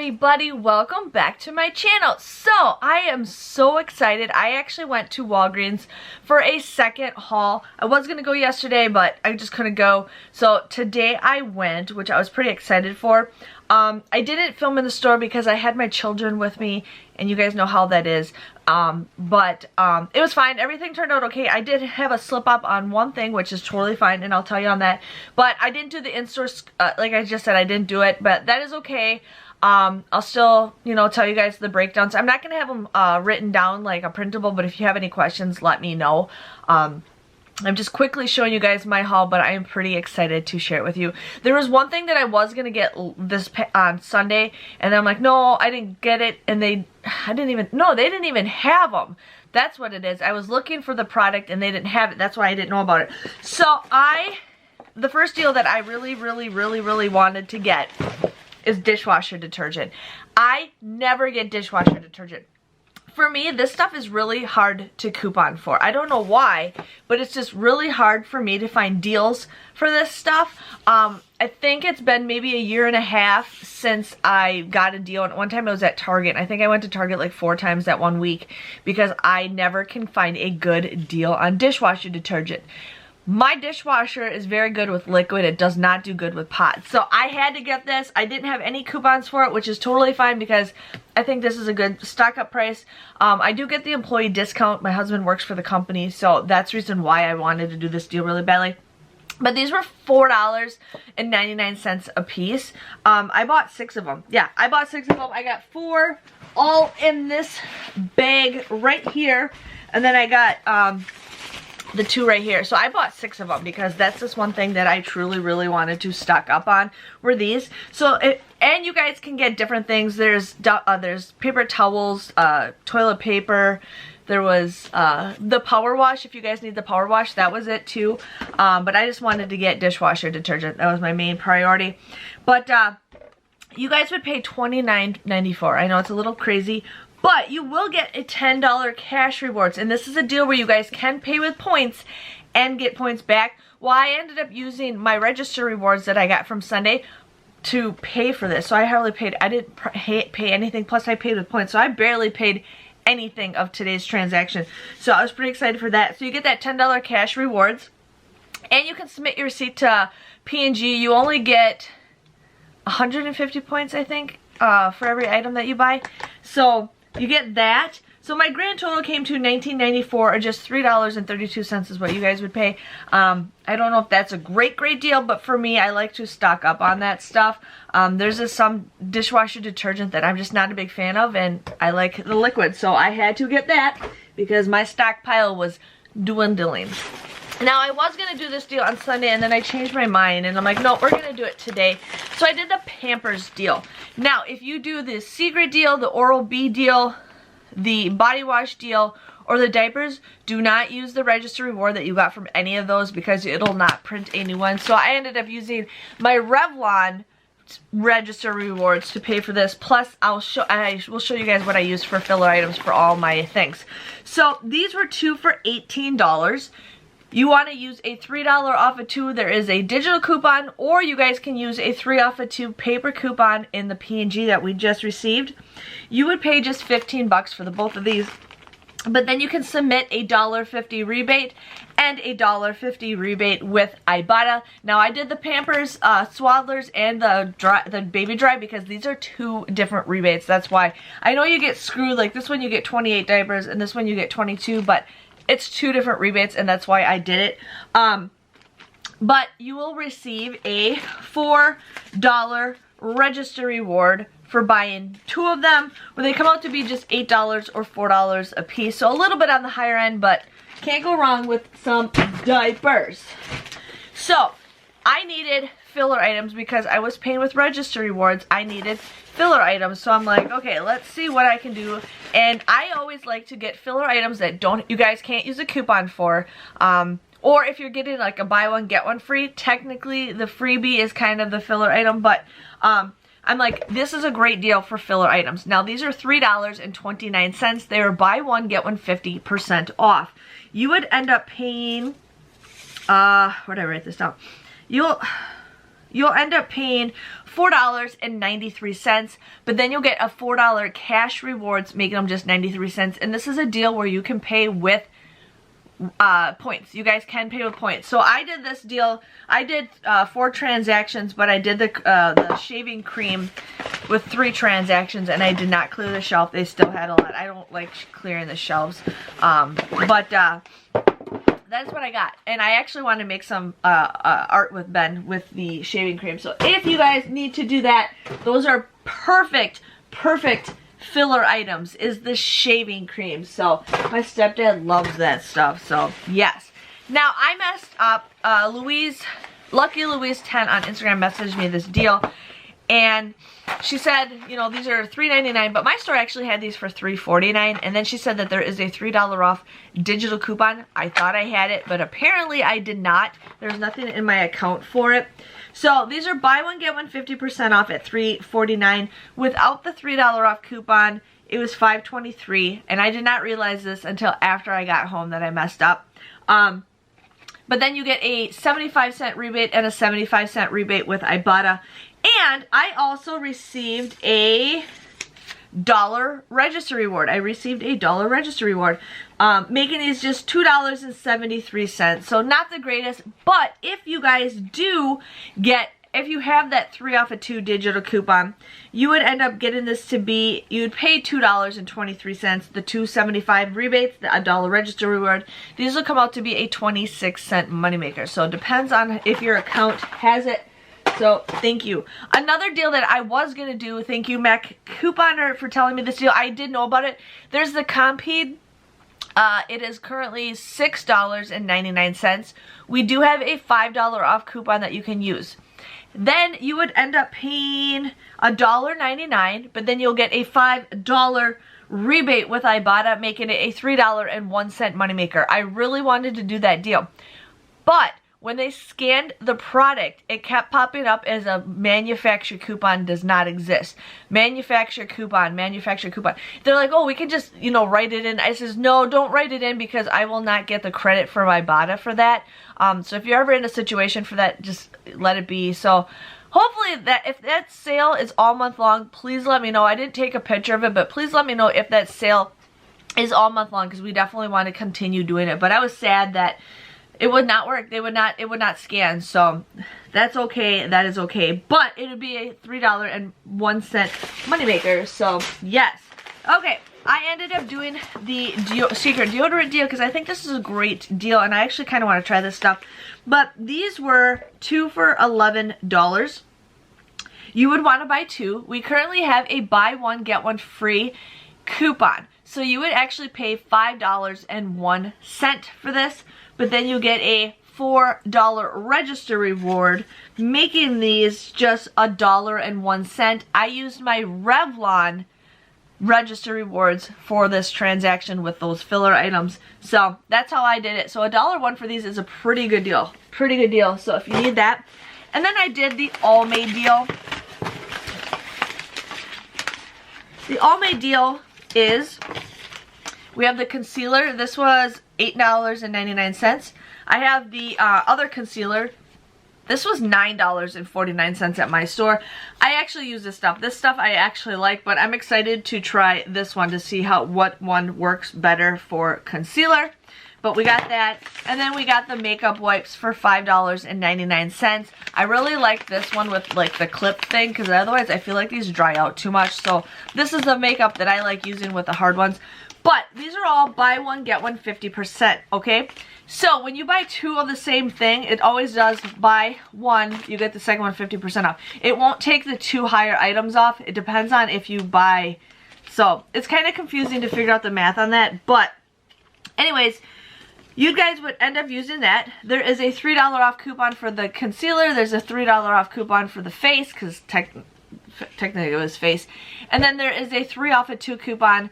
everybody, welcome back to my channel. So I am so excited. I actually went to Walgreens for a second haul. I was gonna go yesterday, but I just couldn't go. So today I went, which I was pretty excited for. I didn't film in the store because I had my children with me, and you guys know how that is. But it was fine. Everything turned out okay. I did have a slip up on one thing, which is totally fine, and I'll tell you on that. But I didn't do the in-store, like I just said, I didn't do it, but that is okay. I'll still, tell you guys the breakdowns. I'm not going to have them written down like a printable, but if you have any questions, let me know. I'm just quickly showing you guys my haul, but I am pretty excited to share it with you. There was one thing that I was going to get this on Sunday, and then I'm like, no, I didn't get it, and they didn't even have them. That's what it is. I was looking for the product, and they didn't have it. That's why I didn't know about it. So the first deal that I really wanted to get is dishwasher detergent. I never get dishwasher detergent. For me, this stuff is really hard to coupon for. I don't know why, but it's just really hard for me to find deals for this stuff. I think it's been maybe a year and a half since I got a deal. And one time I was at Target. I think I went to Target like 4 times that 1 week because I never can find a good deal on dishwasher detergent. My dishwasher is very good with liquid. It does not do good with pots. So I had to get this. I didn't have any coupons for it, which is totally fine because I think this is a good stock up price. I do get the employee discount. My husband works for the company, so that's the reason why I wanted to do this deal really badly. But these were $4.99 a piece. I bought 6 of them. Yeah, I bought 6 of them. I got 4 all in this bag right here. And then I got the 2 right here. So I bought 6 of them because that's just one thing that I truly really wanted to stock up on were these. So and you guys can get different things. There's paper towels, toilet paper. There was the power wash. If you guys need the power wash, that was it too. But I just wanted to get dishwasher detergent. That was my main priority. But you guys would pay $29.94. I know it's a little crazy, but you will get a $10 cash rewards. And this is a deal where you guys can pay with points and get points back. Well, I ended up using my register rewards that I got from Sunday to pay for this. So I hardly paid, I didn't pay anything, plus I paid with points. So I barely paid anything of today's transaction. So I was pretty excited for that. So you get that $10 cash rewards. And you can submit your receipt to P&G. You only get 150 points, I think, for every item that you buy. So you get that. So my grand total came to $19.94, or just $3.32 is what you guys would pay. I don't know if that's a great deal, but for me, I like to stock up on that stuff. There's just some dishwasher detergent that I'm just not a big fan of, and I like the liquid, so I had to get that because my stockpile was dwindling. Now, I was going to do this deal on Sunday, and then I changed my mind, and I'm like, no, we're going to do it today. So I did the Pampers deal. Now, if you do the Secret deal, the Oral-B deal, the body wash deal, or the diapers, do not use the register reward that you got from any of those because it'll not print a new one. So I ended up using my Revlon register rewards to pay for this. Plus, I will show you guys what I use for filler items for all my things. So these were 2 for $18. You want to use a $3 off of 2. There is a digital coupon, or you guys can use a 3 off of 2 paper coupon in the P&G that we just received. You would pay just 15 bucks for the both of these. But then you can submit a $1.50 rebate and a $1.50 rebate with Ibotta. Now I did the Pampers Swaddlers and the Baby Dry because these are 2 different rebates. That's why I know you get screwed. Like this one you get 28 diapers and this one you get 22, but it's 2 different rebates, and that's why I did it. But you will receive a $4 register reward for buying 2 of them, where they come out to be just $8 or $4 a piece. So a little bit on the higher end, but can't go wrong with some diapers. So I needed filler items because I was paying with register rewards. I needed filler items, so I'm like, okay, let's see what I can do. And I always like to get filler items that you guys can't use a coupon for, or if you're getting like a buy one get one free, technically the freebie is kind of the filler item, but I'm like, this is a great deal for filler items. Now these are $3.29. They are buy one get one 50% off. You would end up paying, where did I write this down? you'll end up paying $4.93, but then you'll get a $4 cash rewards, making them just 93 cents. And this is a deal where you can pay with points. You guys can pay with points. So I did this deal. I did 4 transactions, but I did the shaving cream with 3 transactions, and I did not clear the shelf. They still had a lot. I don't like clearing the shelves, but that's what I got. And I actually want to make some art with Ben with the shaving cream. So if you guys need to do that, those are perfect filler items, is the shaving cream. So my stepdad loves that stuff. So yes. Now I messed up. Lucky Louise 10 on Instagram messaged me this deal, and she said, you know, these are $3.99, but my store actually had these for $3.49, and then she said that there is a $3 off digital coupon. I thought I had it, but apparently I did not. There's nothing in my account for it. So these are buy one get one 50% off at $3.49. Without the $3 off coupon, it was $5.23, and I did not realize this until after I got home that I messed up. But then you get a 75-cent rebate and a 75-cent rebate with Ibotta. And I also received a $1 register reward. I received a $1 register reward, making these just $2.73. So not the greatest, but if you guys do get, if you have that 3 off of 2 digital coupon, you would end up getting this to be, you'd pay $2.23, the $2.75 rebates, the $1 register reward. These will come out to be a 26-cent moneymaker. So it depends on if your account has it. So thank you. Another deal that I was going to do, thank you Mac Couponer for telling me this deal. I did know about it. There's the Compeed. It is currently $6.99. We do have a $5 off coupon that you can use. Then you would end up paying $1.99, but then you'll get a $5 rebate with Ibotta, making it a $3.01 moneymaker. I really wanted to do that deal, but when they scanned the product, it kept popping up as a manufacturer coupon does not exist. Manufacturer coupon, manufacturer coupon. They're like, oh, we can just, you know, write it in. I says, no, don't write it in because I will not get the credit from Ibotta for that. So if you're ever in a situation for that, just let it be. So hopefully that if that sale is all month long, please let me know. I didn't take a picture of it, but please let me know if that sale is all month long because we definitely want to continue doing it. But I was sad that it would not work. It would not scan. So that's okay. That is okay. But it would be a $3.01 moneymaker. So yes. Okay. I ended up doing the secret deodorant deal because I think this is a great deal and I actually kind of want to try this stuff. But these were 2 for $11. You would want to buy 2. We currently have a buy one get one free coupon. So you would actually pay $5.01 for this, but then you get a $4 register reward, making these just $1.01. I used my Revlon register rewards for this transaction with those filler items. So that's how I did it. So $1.01 for these is a pretty good deal. Pretty good deal. So if you need that. And then I did the All-Made deal. The All-Made deal is, we have the concealer. This was $8.99. I have the other concealer. This was $9.49 at my store. I actually use this stuff. This stuff I actually like, but I'm excited to try this one to see what one works better for concealer. But we got that. And then we got the makeup wipes for $5.99. I really like this one with like the clip thing because otherwise I feel like these dry out too much. So this is the makeup that I like using with the hard ones. But these are all buy one, get one 50%, okay? So when you buy 2 of the same thing, it always does buy one, you get the second one 50% off. It won't take the 2 higher items off. It depends on if you buy. So it's kind of confusing to figure out the math on that. But anyways, you guys would end up using that. There is a $3 off coupon for the concealer. There's a $3 off coupon for the face because technically it was face. And then there is a 3 off of 2 coupon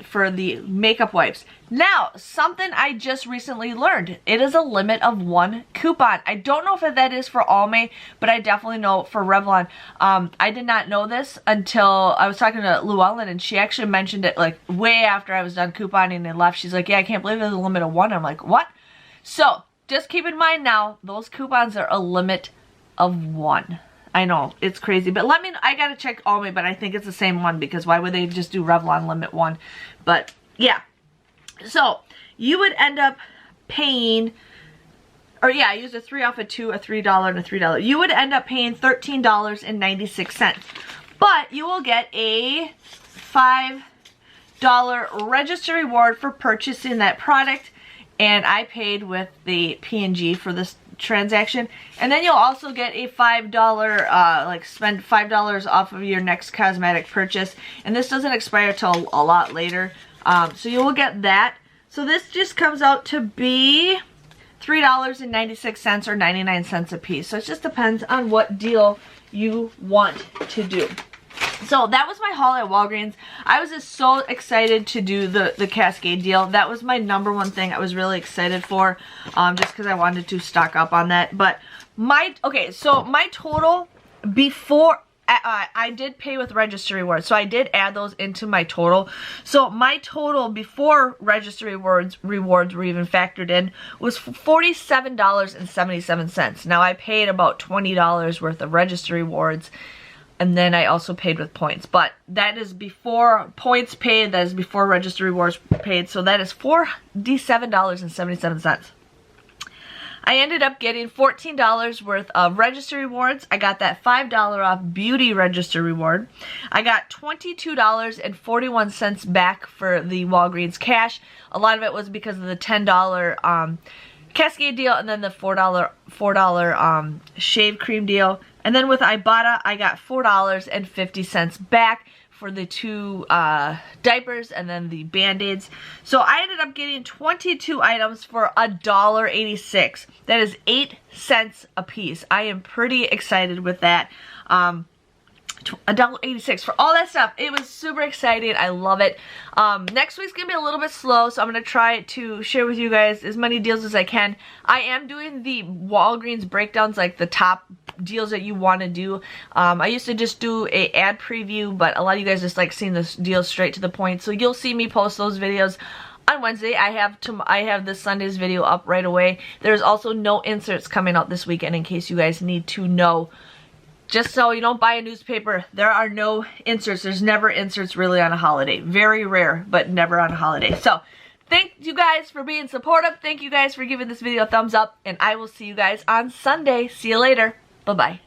for the makeup wipes. Now, something I just recently learned. It is a limit of 1 coupon. I don't know if that is for All-Made, but I definitely know for Revlon. I did not know this until I was talking to Llewellyn, and she actually mentioned it like way after I was done couponing and left. She's like, yeah, I can't believe there's a limit of 1. I'm like, what? So, just keep in mind now, those coupons are a limit of one. I know, it's crazy, but let me know. I gotta check Almay, but I think it's the same one, because why would they just do Revlon Limit 1? But yeah, so you would end up paying, or yeah, I used a 3 off of 2, a $3 and a $3. You would end up paying $13.96, but you will get a $5 register reward for purchasing that product, and I paid with the P&G for this transaction. And then you'll also get a $5 like spend $5 off of your next cosmetic purchase, and this doesn't expire till a lot later, so you will get that. So this just comes out to be $3.96 or 99 cents a piece. So it just depends on what deal you want to do. So that was my haul at Walgreens. I was just so excited to do the Cascade deal. That was my #1 thing I was really excited for, just because I wanted to stock up on that. But okay, so my total before, I did pay with register rewards, so I did add those into my total. So my total before register rewards were even factored in was $47.77. Now I paid about $20 worth of register rewards, and then I also paid with points, but that is before points paid, that is before register rewards paid, so that is $47.77. I ended up getting $14 worth of register rewards. I got that $5 off beauty register reward. I got $22.41 back for the Walgreens cash. A lot of it was because of the $10 Cascade deal, and then the $4 shave cream deal. And then with Ibotta, I got $4.50 back for the 2 diapers and then the Band-Aids. So I ended up getting 22 items for $1.86. That is 8 cents a piece. I am pretty excited with that. $1.86 for all that stuff. It was super exciting. I love it. Next week's gonna be a little bit slow, so I'm gonna try to share with you guys as many deals as I can. I am doing the Walgreens breakdowns, like the top deals that you want to do. I used to just do a ad preview, but a lot of you guys just like seeing the deals straight to the point, so you'll see me post those videos on Wednesday. I have this Sunday's video up right away. There's also no inserts coming out this weekend, in case you guys need to know. Just so you don't buy a newspaper, there are no inserts. There's never inserts really on a holiday. Very rare, but never on a holiday. So thank you guys for being supportive. Thank you guys for giving this video a thumbs up, and I will see you guys on Sunday. See you later. Bye-bye.